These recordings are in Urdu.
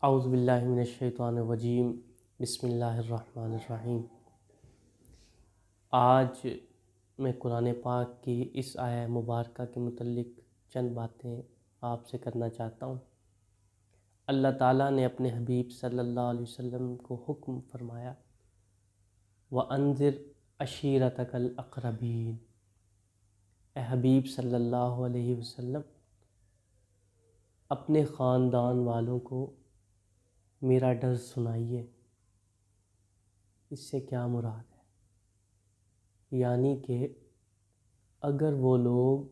اعوذ باللہ من الشیطان الرجیم، بسم اللہ الرحمن الرحیم۔ آج میں قرآن پاک کی اس آیہ مبارکہ کے متعلق چند باتیں آپ سے کرنا چاہتا ہوں۔ اللہ تعالیٰ نے اپنے حبیب صلی اللہ علیہ وسلم کو حکم فرمایا، وَأَنذِرْ عَشِيرَتَكَ الْأَقْرَبِينَ۔ اے حبیب صلی اللہ علیہ وسلم، اپنے خاندان والوں کو میرا ڈر سنائیے۔ اس سے کیا مراد ہے؟ یعنی کہ اگر وہ لوگ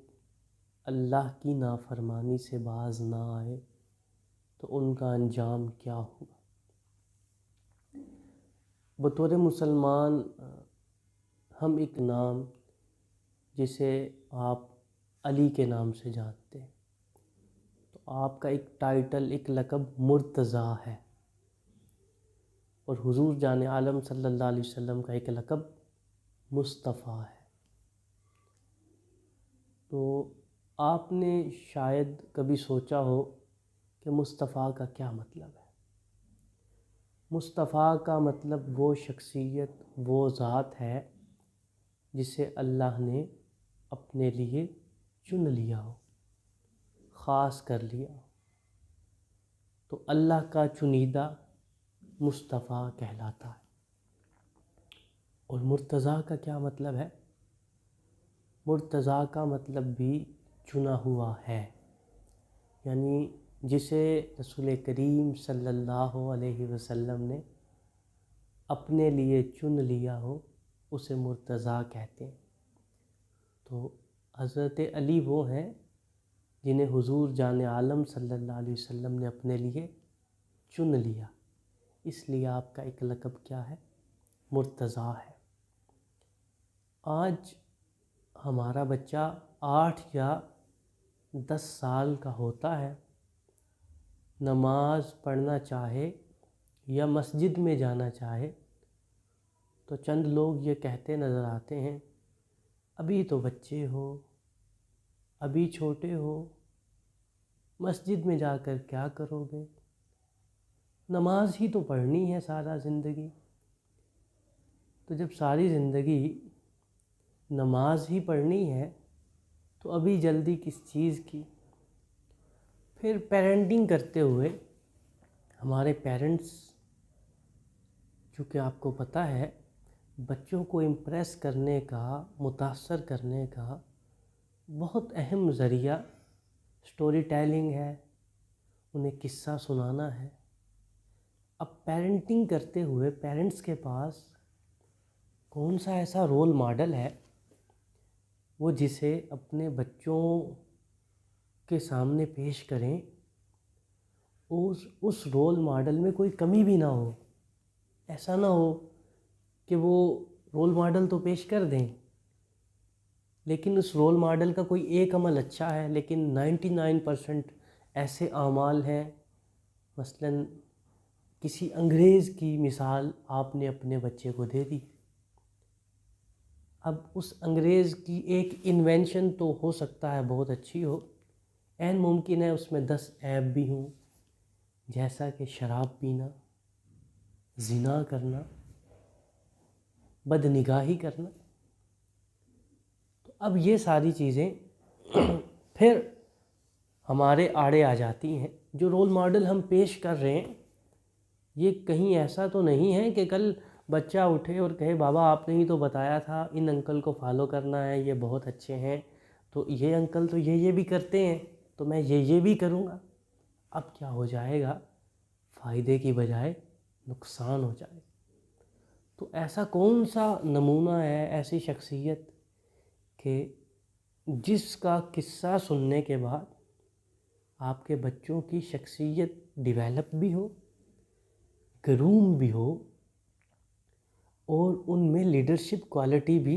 اللہ کی نافرمانی سے باز نہ آئے تو ان کا انجام کیا ہوگا۔ بطور مسلمان ہم ایک نام جسے آپ علی کے نام سے جانتے ہیں، تو آپ کا ایک ٹائٹل، ایک لقب مرتضیٰ ہے، اور حضور جان عالم صلی اللہ علیہ وسلم کا ایک لقب مصطفیٰ ہے۔ تو آپ نے شاید کبھی سوچا ہو کہ مصطفیٰ کا کیا مطلب ہے۔ مصطفیٰ کا مطلب وہ شخصیت، وہ ذات ہے جسے اللہ نے اپنے لیے چن لیا ہو، خاص کر لیا ہو، تو اللہ کا چنیدہ مصطفیٰ کہلاتا ہے۔ اور مرتضیٰ کا کیا مطلب ہے؟ مرتضیٰ کا مطلب بھی چنا ہوا ہے، یعنی جسے رسول کریم صلی اللہ علیہ وسلم نے اپنے لیے چن لیا ہو اسے مرتضیٰ کہتے ہیں۔ تو حضرت علی وہ ہیں جنہیں حضور جان عالم صلی اللہ علیہ وسلم نے اپنے لیے چن لیا، اس لیے آپ کا ایک لقب کیا ہے؟ مرتضیٰ ہے۔ آج ہمارا بچہ 8 یا 10 سال کا ہوتا ہے، نماز پڑھنا چاہے یا مسجد میں جانا چاہے تو چند لوگ یہ کہتے نظر آتے ہیں، ابھی تو بچے ہو، ابھی چھوٹے ہو، مسجد میں جا کر کیا کرو گے، نماز ہی تو پڑھنی ہے سارا زندگی۔ تو جب ساری زندگی نماز ہی پڑھنی ہے تو ابھی جلدی کس چیز کی؟ پھر پیرنٹنگ کرتے ہوئے ہمارے پیرنٹس، چونکہ آپ کو پتہ ہے بچوں کو امپریس کرنے کا، متاثر کرنے کا بہت اہم ذریعہ سٹوری ٹیلنگ ہے، انہیں قصہ سنانا ہے۔ اب پیرنٹنگ کرتے ہوئے پیرنٹس کے پاس کون سا ایسا رول ماڈل ہے وہ جسے اپنے بچوں کے سامنے پیش کریں، اس رول ماڈل میں کوئی کمی بھی نہ ہو۔ ایسا نہ ہو کہ وہ رول ماڈل تو پیش کر دیں لیکن اس رول ماڈل کا کوئی ایک عمل اچھا ہے لیکن 99% ایسے اعمال ہیں، مثلاً کسی انگریز کی مثال آپ نے اپنے بچے کو دے دی۔ اب اس انگریز کی ایک انوینشن تو ہو سکتا ہے بہت اچھی ہو، عین ممکن ہے اس میں 10 عیب بھی ہوں، جیسا کہ شراب پینا، زنا کرنا، بد نگاہی کرنا۔ تو اب یہ ساری چیزیں پھر ہمارے آڑے آ جاتی ہیں۔ جو رول ماڈل ہم پیش کر رہے ہیں یہ کہیں ایسا تو نہیں ہے کہ کل بچہ اٹھے اور کہے بابا آپ نے ہی تو بتایا تھا ان انکل کو فالو کرنا ہے، یہ بہت اچھے ہیں، تو یہ انکل تو یہ بھی کرتے ہیں تو میں یہ بھی کروں گا۔ اب کیا ہو جائے گا؟ فائدے کی بجائے نقصان ہو جائے گا۔ تو ایسا کون سا نمونہ ہے، ایسی شخصیت کہ جس کا قصہ سننے کے بعد آپ کے بچوں کی شخصیت ڈیولپ بھی ہو، گروم بھی ہو، اور ان میں لیڈرشپ کوالٹی بھی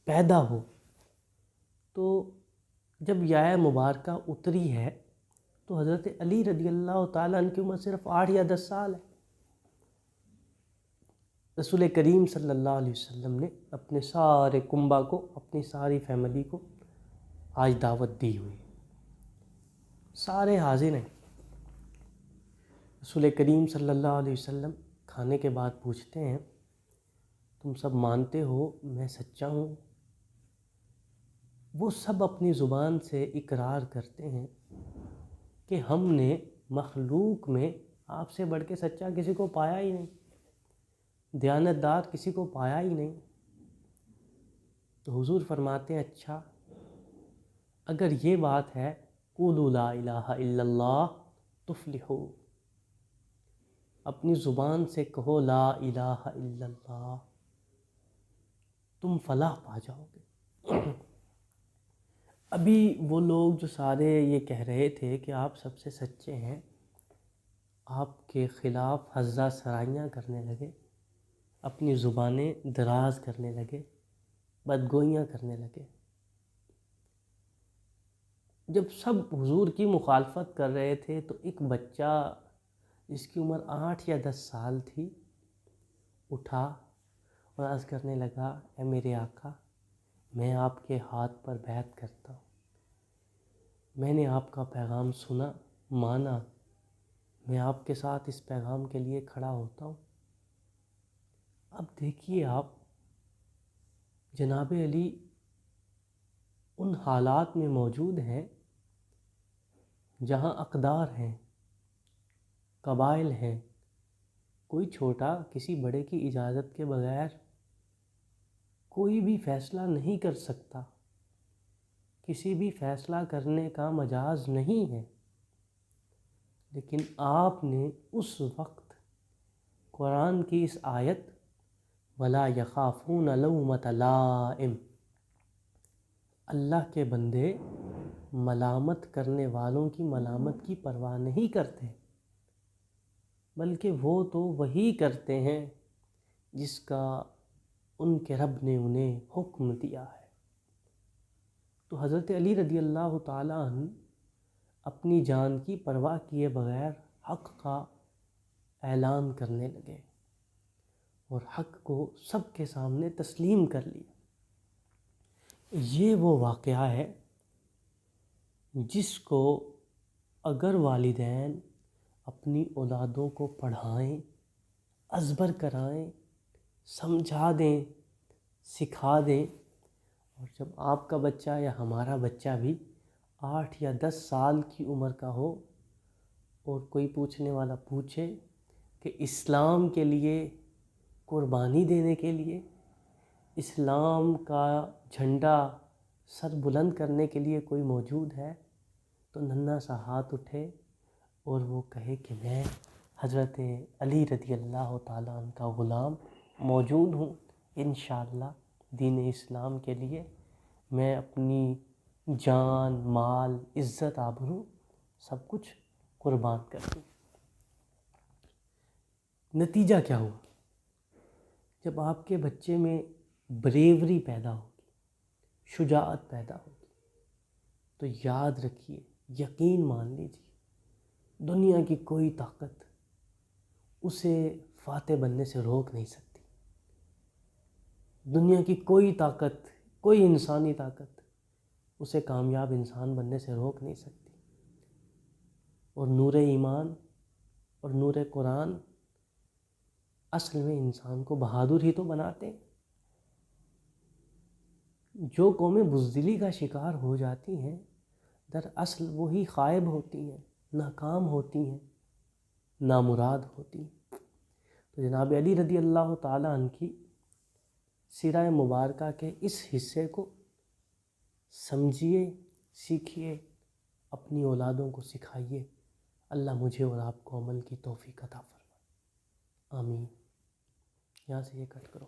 پیدا ہو؟ تو جب یہ آیہ مبارکہ اتری ہے تو حضرت علی رضی اللہ تعالیٰ عنہ کی عمر صرف 8 یا 10 سال ہے۔ رسول کریم صلی اللہ علیہ وسلم نے اپنے سارے کنبہ کو، اپنی ساری فیملی کو آج دعوت دی ہوئی، سارے حاضر ہیں۔ رسول کریم صلی اللہ علیہ وسلم کھانے کے بعد پوچھتے ہیں تم سب مانتے ہو میں سچا ہوں؟ وہ سب اپنی زبان سے اقرار کرتے ہیں کہ ہم نے مخلوق میں آپ سے بڑھ کے سچا کسی کو پایا ہی نہیں، دیانتدار کسی کو پایا ہی نہیں۔ تو حضور فرماتے ہیں اچھا اگر یہ بات ہے قولوا لا الہ الا اللہ تفلحو، اپنی زبان سے کہو لا الہ الا اللہ، تم فلاح پا جاؤ گے۔ ابھی وہ لوگ جو سارے یہ کہہ رہے تھے کہ آپ سب سے سچے ہیں، آپ کے خلاف ہزہ سرائیاں کرنے لگے، اپنی زبانیں دراز کرنے لگے، بدگوئیاں کرنے لگے۔ جب سب حضور کی مخالفت کر رہے تھے تو ایک بچہ جس کی عمر 8 یا 10 سال تھی اٹھا اور عرض کرنے لگا اے میرے آقا، میں آپ کے ہاتھ پر بیعت کرتا ہوں، میں نے آپ کا پیغام سنا، مانا، میں آپ کے ساتھ اس پیغام کے لیے کھڑا ہوتا ہوں۔ اب دیکھیے آپ، جناب علی ان حالات میں موجود ہیں جہاں اقدار ہیں، قبائل ہیں، کوئی چھوٹا کسی بڑے کی اجازت کے بغیر کوئی بھی فیصلہ نہیں کر سکتا، کسی بھی فیصلہ کرنے کا مجاز نہیں ہے۔ لیکن آپ نے اس وقت قرآن کی اس آیت وَلَا يَخَافُونَ لَوْمَةَ لَائِمٍ، اللہ کے بندے ملامت کرنے والوں کی ملامت کی پرواہ نہیں کرتے، بلکہ وہ تو وہی کرتے ہیں جس کا ان کے رب نے انہیں حکم دیا ہے۔ تو حضرت علی رضی اللہ تعالیٰ عنہ اپنی جان کی پرواہ کیے بغیر حق کا اعلان کرنے لگے اور حق کو سب کے سامنے تسلیم کر لیا۔ یہ وہ واقعہ ہے جس کو اگر والدین اپنی اولادوں کو پڑھائیں، ازبر کرائیں، سمجھا دیں، سکھا دیں، اور جب آپ کا بچہ یا ہمارا بچہ بھی 8 یا 10 سال کی عمر کا ہو اور کوئی پوچھنے والا پوچھے کہ اسلام کے لیے قربانی دینے کے لیے، اسلام کا جھنڈا سر بلند کرنے کے لیے کوئی موجود ہے، تو ننھا سا ہاتھ اٹھے اور وہ کہے کہ میں حضرت علی رضی اللہ تعالیٰ عنہ کا غلام موجود ہوں، انشاءاللہ دین اسلام کے لیے میں اپنی جان، مال، عزت، آبرو سب کچھ قربان کر دوں۔ نتیجہ کیا ہوا؟ جب آپ کے بچے میں بریوری پیدا ہوگی، شجاعت پیدا ہوگی، تو یاد رکھیے، یقین مان لیجیے، دنیا کی کوئی طاقت اسے فاتح بننے سے روک نہیں سکتی۔ دنیا کی کوئی طاقت، کوئی انسانی طاقت اسے کامیاب انسان بننے سے روک نہیں سکتی۔ اور نور ایمان اور نور قرآن اصل میں انسان کو بہادر ہی تو بناتے ہیں۔ جو قومیں بزدلی کا شکار ہو جاتی ہیں دراصل وہی خائب ہوتی ہیں، ناکام ہوتی ہیں، نامراد ہوتی ہیں۔ تو جناب علی رضی اللہ تعالیٰ عنہ کی سیرہ مبارکہ کے اس حصے کو سمجھیے، سیکھیے، اپنی اولادوں کو سکھائیے۔ اللہ مجھے اور آپ کو عمل کی توفیق عطا فرمائے، آمین۔ یہاں سے یہ کٹ کرو۔